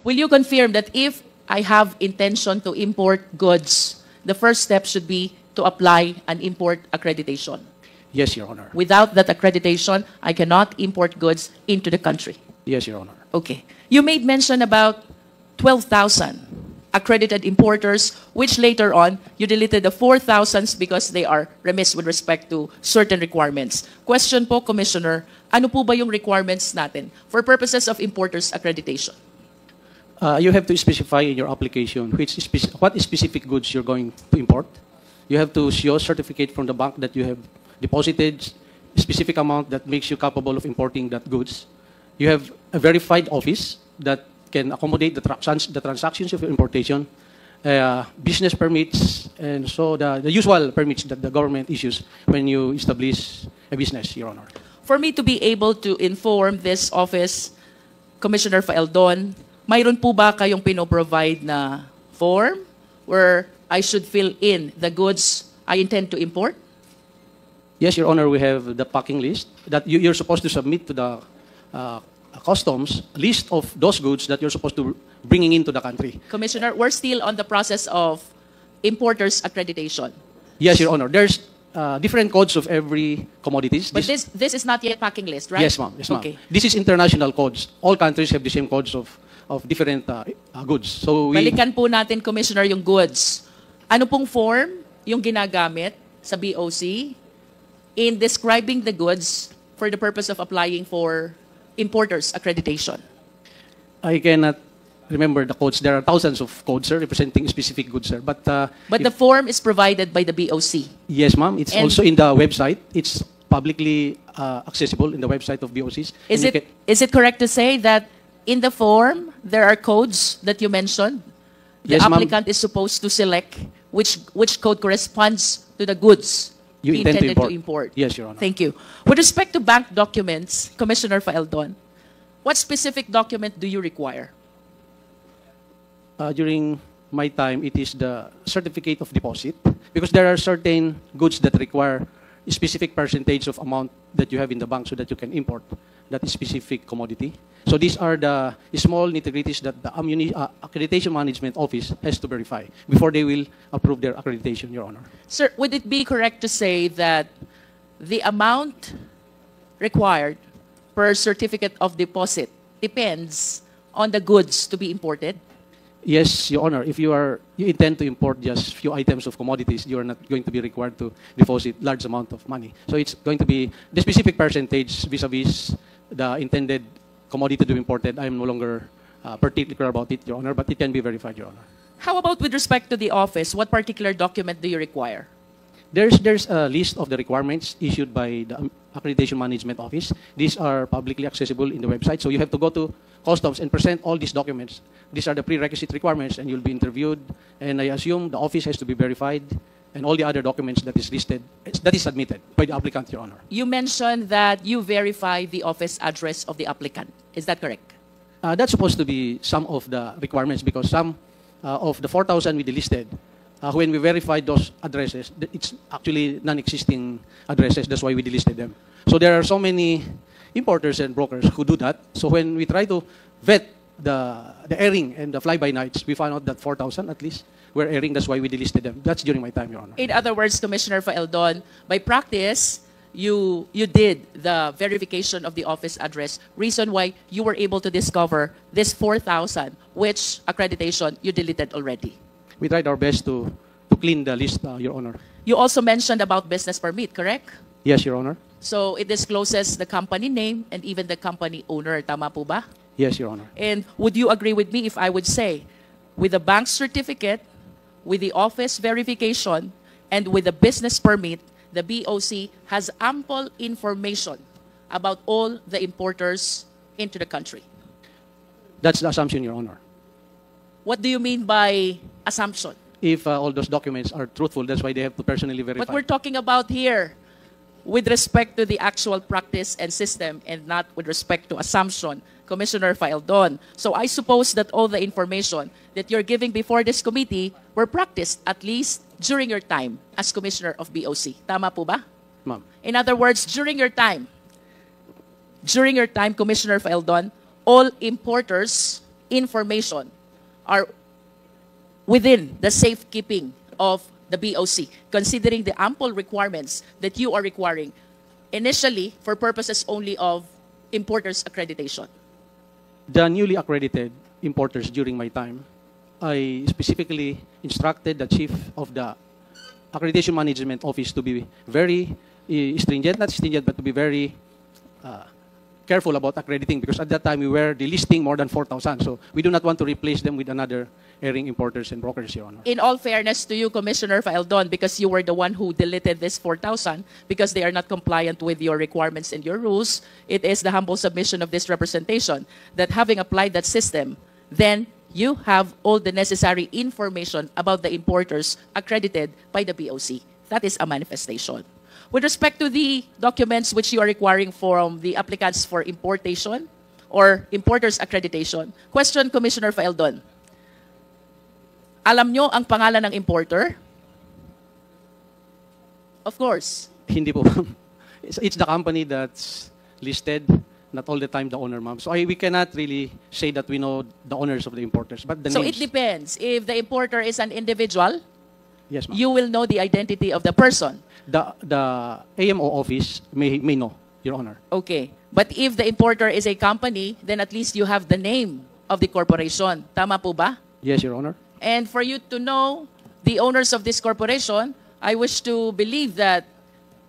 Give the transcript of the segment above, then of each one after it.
Will you confirm that if I have intention to import goods, the first step should be to apply an import accreditation? Yes, Your Honor. Without that accreditation, I cannot import goods into the country. Yes, Your Honor. Okay. You made mention about 12,000 accredited importers, which later on, you deleted the 4,000 because they are remiss with respect to certain requirements. Question po, Commissioner, ano po ba yung requirements natin for purposes of importers accreditation? You have to specify in your application what specific goods you're going to import. You have to show certificate from the bank that you have deposited a specific amount that makes you capable of importing that goods. You have a verified office that can accommodate the transactions of importation, business permits, and so the usual permits that the government issues when you establish a business, Your Honor. For me to be able to inform this office, Commissioner Faeldon, mayroon po ba kayong pinoprovide na form where I should fill in the goods I intend to import? Yes, Your Honor, we have the packing list that you're supposed to submit to the customs list of those goods that you're supposed to bringing into the country. Commissioner, we're still on the process of importers accreditation. Yes, Your Honor. There's different codes of every commodities. But this is not yet packing list, right? Yes, ma'am. Yes, ma'am. Okay. This is international codes. All countries have the same codes of different goods. So we Balikan po natin, Commissioner, yung goods. Ano pong form yung ginagamit sa BOC in describing the goods for the purpose of applying for importers accreditation? I cannot remember the codes. There are thousands of codes, sir, representing specific goods, sir. But the form is provided by the BOC. Yes, ma'am. It's also in the website. It's publicly accessible in the website of BOCs. Is it correct to say that in the form there are codes that you mentioned? The Yes, ma'am. applicant is supposed to select which code corresponds to the goods You he intend to intended import. to import. Yes, Your Honor. Thank you. With respect to bank documents, Commissioner Faeldon, what specific document do you require? During my time, it is the certificate of deposit because there are certain goods that require a specific percentage of amount that you have in the bank so that you can import that specific commodity. So these are the small nitty-gritties that the Accreditation Management Office has to verify before they will approve their accreditation, Your Honor. Sir, would it be correct to say that the amount required per certificate of deposit depends on the goods to be imported? Yes, Your Honor. If you intend to import just few items of commodities, you are not going to be required to deposit large amount of money. So it's going to be the specific percentage vis-a-vis the intended commodity to be imported. I am no longer particular about it, Your Honor, but it can be verified, Your Honor. How about with respect to the office? What particular document do you require? There's a list of the requirements issued by the Accreditation Management Office. These are publicly accessible in the website. So you have to go to Customs and present all these documents. These are the prerequisite requirements, and you'll be interviewed. And I assume the office has to be verified, and all the other documents that is listed, that is submitted by the applicant, Your Honor. You mentioned that you verify the office address of the applicant. Is that correct? That's supposed to be some of the requirements because some of the 4,000 we delisted, when we verified those addresses, it's actually non-existing addresses. That's why we delisted them. So there are so many importers and brokers who do that. So when we try to vet the airing and the fly-by-nights, we found out that 4,000 at least were airing. That's why we delisted them. That's during my time, Your Honor. In other words, Commissioner Faeldon, by practice, you did the verification of the office address. Reason why you were able to discover this 4,000, which accreditation you deleted already. We tried our best to clean the list, Your Honor. You also mentioned about business permit, correct? Yes, Your Honor. So it discloses the company name and even the company owner. Tama po ba? Yes, Your Honor. And would you agree with me if I would say, with the bank certificate, with the office verification, and with the business permit, the BOC has ample information about all the importers into the country? That's the assumption, Your Honor. What do you mean by assumption? If all those documents are truthful, that's why they have to personally verify. What we're talking about here, with respect to the actual practice and system and not with respect to assumption, Commissioner Faeldon. So I suppose that all the information that you're giving before this committee were practiced at least during your time as Commissioner of BOC. Tama po ba? Ma'am. In other words, during your time, Commissioner Faeldon, all importers information are within the safekeeping of the BOC, considering the ample requirements that you are requiring initially for purposes only of importers accreditation? The newly accredited importers during my time, I specifically instructed the chief of the accreditation management office to be very stringent, not stringent, but to be very careful about accrediting, because at that time we were delisting more than 4,000. So we do not want to replace them with another airing importers and brokers, Your Honor. In all fairness to you, Commissioner Faeldon, because you were the one who deleted this 4,000 because they are not compliant with your requirements and your rules, it is the humble submission of this representation that having applied that system, then you have all the necessary information about the importers accredited by the BOC. That is a manifestation. With respect to the documents which you are requiring from the applicants for importation or importers accreditation, question, Commissioner Faeldon. Alam nyo ang pangalan ng importer? Of course. Hindi po, ma'am. It's the company that's listed, not all the time the owner, ma'am. So we cannot really say that we know the owners of the importers, but the So names. it depends. If the importer is an individual, Yes, ma'am. you will know the identity of the person. The AMO office may know, Your Honor. Okay. But if the importer is a company, then at least you have the name of the corporation. Tama po ba? Yes, Your Honor. And for you to know the owners of this corporation, I wish to believe that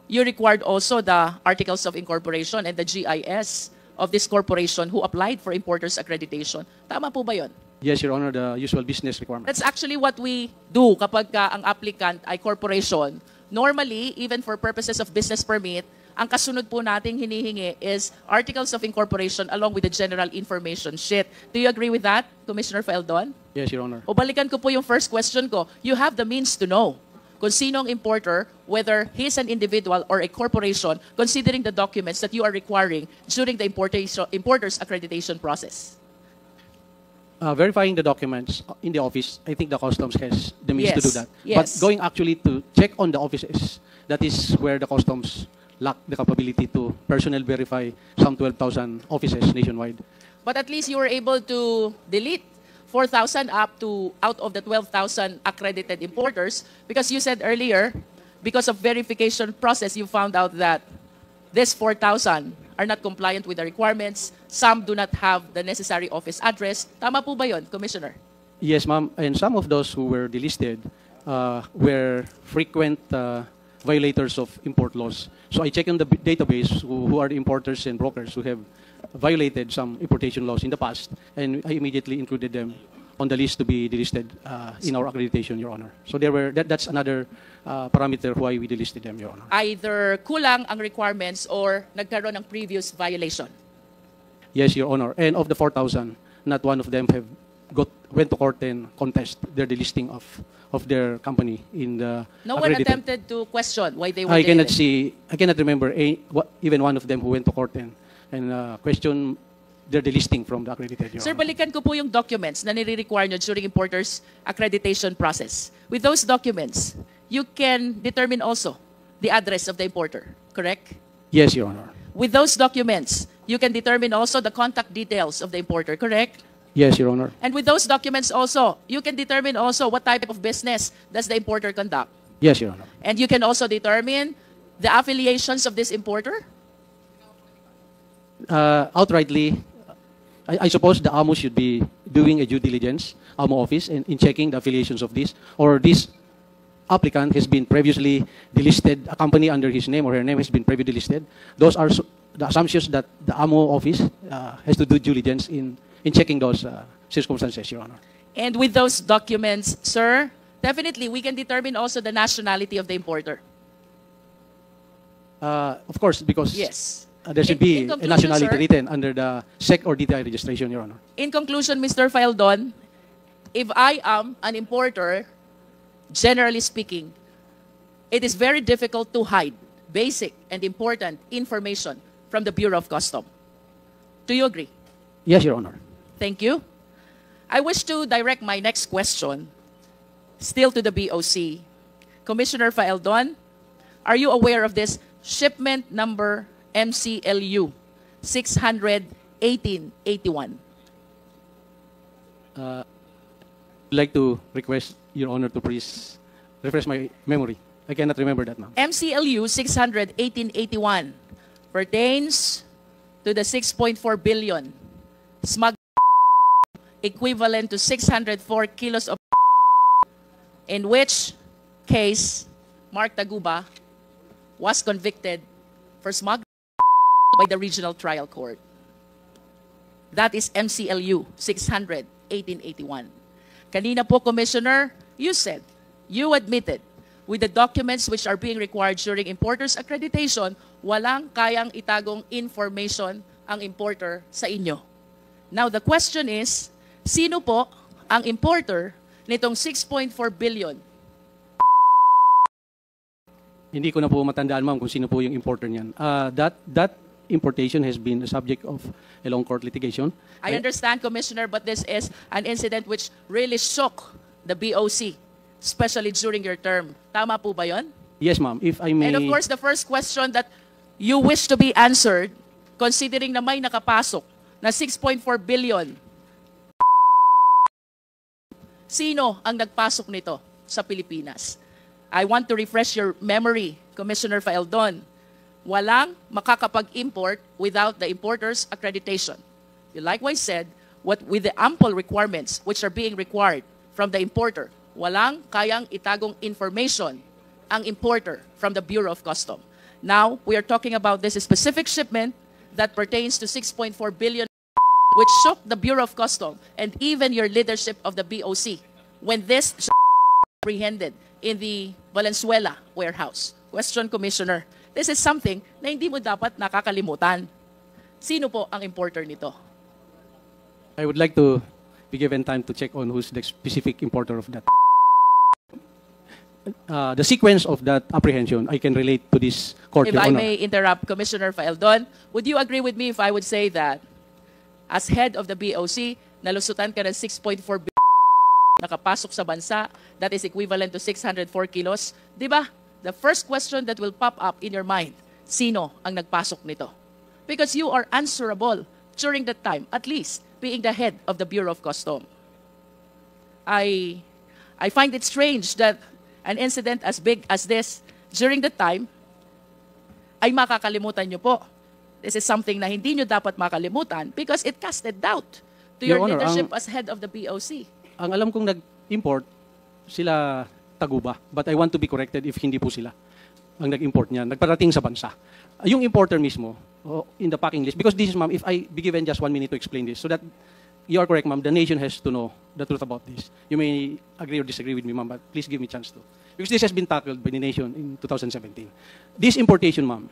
you required also the articles of incorporation and the GIS of this corporation who applied for importers accreditation. Tama po ba yun? Yes, Your Honor, the usual business requirement. That's actually what we do kapag ang applicant ay corporation. Normally, even for purposes of business permit, ang kasunod po nating hinihingi is articles of incorporation along with the general information sheet. Do you agree with that, Commissioner Faeldon? Yes, Your Honor. O balikan ko po yung first question ko. You have the means to know kung sinong importer, whether he's an individual or a corporation, considering the documents that you are requiring during the importer's accreditation process. Verifying the documents in the office, I think the customs has the means to do that. Yes. But going actually to check on the offices, that is where the customs lack the capability to personally verify some 12,000 offices nationwide. But at least you were able to delete 4,000 out of the 12,000 accredited importers, because you said earlier, because of verification process, you found out that this 4,000 are not compliant with the requirements. Some do not have the necessary office address. Tama po ba yun, Commissioner? Yes, ma'am. And some of those who were delisted were frequent violators of import laws. So I checked in the database who are the importers and brokers who have violated some importation laws in the past, and I immediately included them on the list to be delisted in our accreditation, Your Honor. So that's another parameter why we delisted them, Your Honor. Either kulang ang requirements or nagkaroon ng previous violation. Yes, Your Honor. And of the 4,000, not one of them went to court and contest their delisting of their company in the No one accredited. attempted to question why they were I cannot deleted. I cannot remember even one of them who went to court and question their delisting from the accredited, Your Sir, Honor. balikan ko po yung documents na nire-require nyo during importers accreditation process. With those documents, you can determine also the address of the importer, correct? Yes, Your Honor. With those documents, you can determine also the contact details of the importer, correct? Yes, Your Honor. And with those documents also, you can determine also what type of business does the importer conduct. Yes, Your Honor. And you can also determine the affiliations of this importer. Outrightly, I suppose the AMO should be doing a due diligence, AMO office, in checking the affiliations of this, or this applicant has been previously delisted, a company under his name or her name has been previously delisted. Those are the assumptions that the AMO office has to do due diligence in checking those circumstances, Your Honor. And with those documents, sir, definitely we can determine also the nationality of the importer. Of course, because Yes. there should In be a conclusion, nationality sir, written under the SEC or DTI registration, Your Honor. In conclusion, Mr. Faeldon, if I am an importer, generally speaking, it is very difficult to hide basic and important information from the Bureau of Customs. Do you agree? Yes, Your Honor. Thank you. I wish to direct my next question still to the BOC. Commissioner Faeldon, are you aware of this shipment number MCLU 61881? I'd like to request Your Honor to please refresh my memory. I cannot remember that, ma'am. MCLU 600-1881 pertains to the 6.4 billion smuggled equivalent to 604 kilos of in which case Mark Taguba was convicted for smuggling by the regional trial court. That is MCLU 600-1881. Kanina po, Commissioner, you said, you admitted, with the documents which are being required during importer's accreditation, walang kayang itagong information ang importer sa inyo. Now, the question is, sino po ang importer nitong 6.4 billion? Hindi ko na po matandaan, ma'am, kung sino po yung importer niyan. That importation has been the subject of a long court litigation. I understand, Commissioner, but this is an incident which really shook the BOC, especially during your term. Tama po ba yon? Yes, ma'am. If I may... And of course, the first question that you wish to be answered, considering na may nakapasok na 6.4 billion, sino ang nagpasok nito sa Pilipinas? I want to refresh your memory, Commissioner Faeldon. Walang makakapag-import without the importer's accreditation. You likewise said, with the ample requirements which are being required from the importer, walang kayang itagong information ang importer from the Bureau of Customs. Now, we are talking about this specific shipment that pertains to 6.4 billion, which shook the Bureau of Customs and even your leadership of the BOC when this apprehended in the Valenzuela warehouse. Question, Commissioner. This is something na hindi mo dapat nakakalimutan. Sino po ang importer nito? I would like to be given time to check on who's the specific importer of that. The sequence of that apprehension, I can relate to this court, If Your I Honor. may interrupt, Commissioner Faeldon, would you agree with me if I would say that as head of the BOC, nalusutan ka ng 6.4 billion nakapasok sa bansa, that is equivalent to 604 kilos, di ba? The first question that will pop up in your mind, sino ang nagpasok nito? Because you are answerable during that time, at least being the head of the Bureau of Customs. I find it strange that an incident as big as this during the time ay makakalimutan nyo po. This is something na hindi nyo dapat makalimutan because it casted doubt to your Your Honor, leadership as head of the BOC. Ang alam kong nag-import, sila Taguba. But I want to be corrected if hindi po sila ang nag-import niya. Nagparating sa bansa. Yung importer mismo, in the packing list, because this is, ma'am, if I be given just 1 minute to explain this, so that you are correct, ma'am, the nation has to know the truth about this. You may agree or disagree with me, ma'am, but please give me a chance to. Because this has been tackled by the nation in 2017. This importation, ma'am,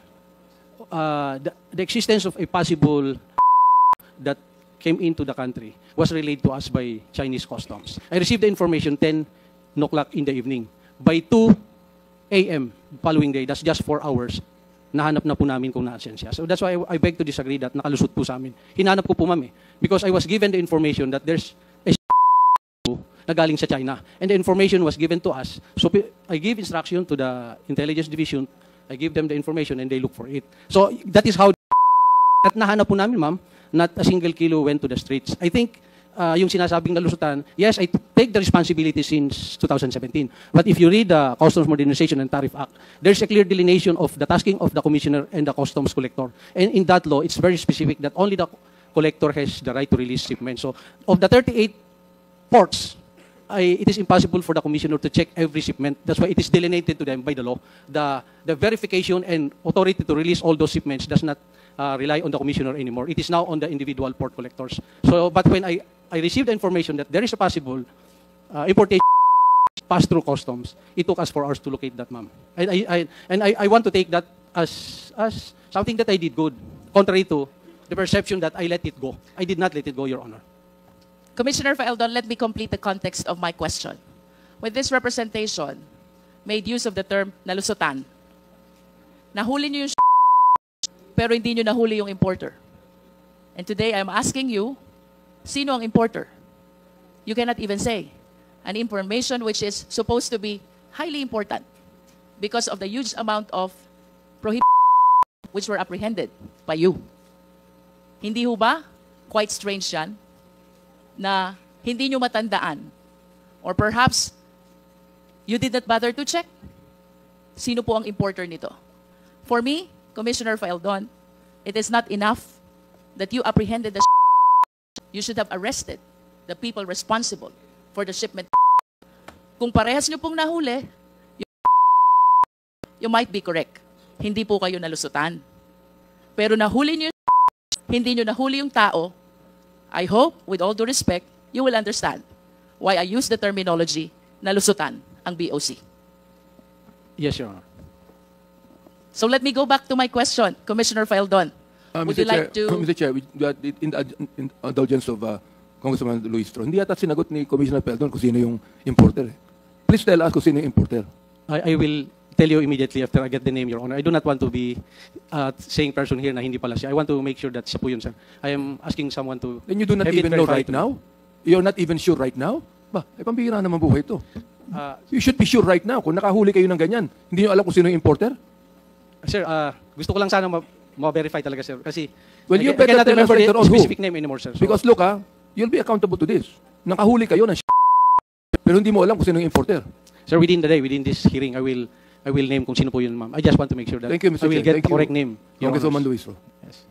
the existence of a possible that came into the country was relayed to us by Chinese customs. I received the information 10 o'clock in the evening. By 2 a.m. following day, that's just 4 hours, nahanap na po namin kung naasen siya. So that's why I beg to disagree that nakalusot po sa amin. Hinanap ko po, ma'am, because I was given the information that there's a na galing sa China. And the information was given to us. So I give instruction to the intelligence division, I give them the information and they look for it. So that is how at nahanap po namin, ma'am, not a single kilo went to the streets. I think yung sinasabing nalusutan, yes, I take the responsibility since 2017. But if you read the Customs Modernization and Tariff Act, there's a clear delineation of the tasking of the commissioner and the customs collector. And in that law, it's very specific that only the collector has the right to release shipments. So of the 38 ports, it is impossible for the commissioner to check every shipment. That's why it is delineated to them by the law. The verification and authority to release all those shipments does not rely on the commissioner anymore. It is now on the individual port collectors. So, but when I received the information that there is a possible importation pass through customs, it took us 4 hours to locate that, ma'am. And I want to take that as something that I did good, contrary to the perception that I let it go. I did not let it go, Your Honor. Commissioner Faeldon, let me complete the context of my question. With this representation, made use of the term nalusutan. Nahuli niyo yung pero hindi niyo nahuli yung importer. And today, I'm asking you, sino ang importer? You cannot even say. An information which is supposed to be highly important because of the huge amount of prohibited which were apprehended by you. Hindi ho ba? Quite strange yan na hindi nyo matandaan, or perhaps you did not bother to check, sino po ang importer nito? For me, Commissioner Faeldon, it is not enough that you apprehended the you should have arrested the people responsible for the shipment. Kung parehas nyo pong nahuli, you might be correct. Hindi po kayo nalusutan. Pero nahuli nyo, hindi nyo nahuli yung tao, I hope, with all due respect, you will understand why I use the terminology nalusutan ang BOC. Yes, Your Honor. So let me go back to my question, Commissioner Faeldon. Would you like to... Mr. Chair, in the indulgence of Congressman Luistro, hindi yata sinagot ni Commissioner Faeldon kung sino yung importer. Please tell us kung sino yung importer. I will tell you immediately after I get the name, Your Honor. I do not want to be saying person here na hindi pala siya. I want to make sure that siya po yun, sir. I am asking someone to... Then you do not even know right now? You're not even sure right now? Ba, ay pambihira naman buhay ito. You should be sure right now. Kung nakahuli kayo ng ganyan, hindi nyo alam kung sino yung importer? Sir, gusto ko lang sana ma-verify talaga, sir. Kasi well, you I cannot better tell us remember later the on specific who. name anymore, sir. So, because look, you'll be accountable to this. Nakahuli kayo ng pero hindi mo alam kung sino yung importer. Sir, within the day, within this hearing, I will name kung sino po yun, ma'am. I just want to make sure that Thank you, Mr. I will Chair. get the correct name. Congresswoman Luistro. Yes.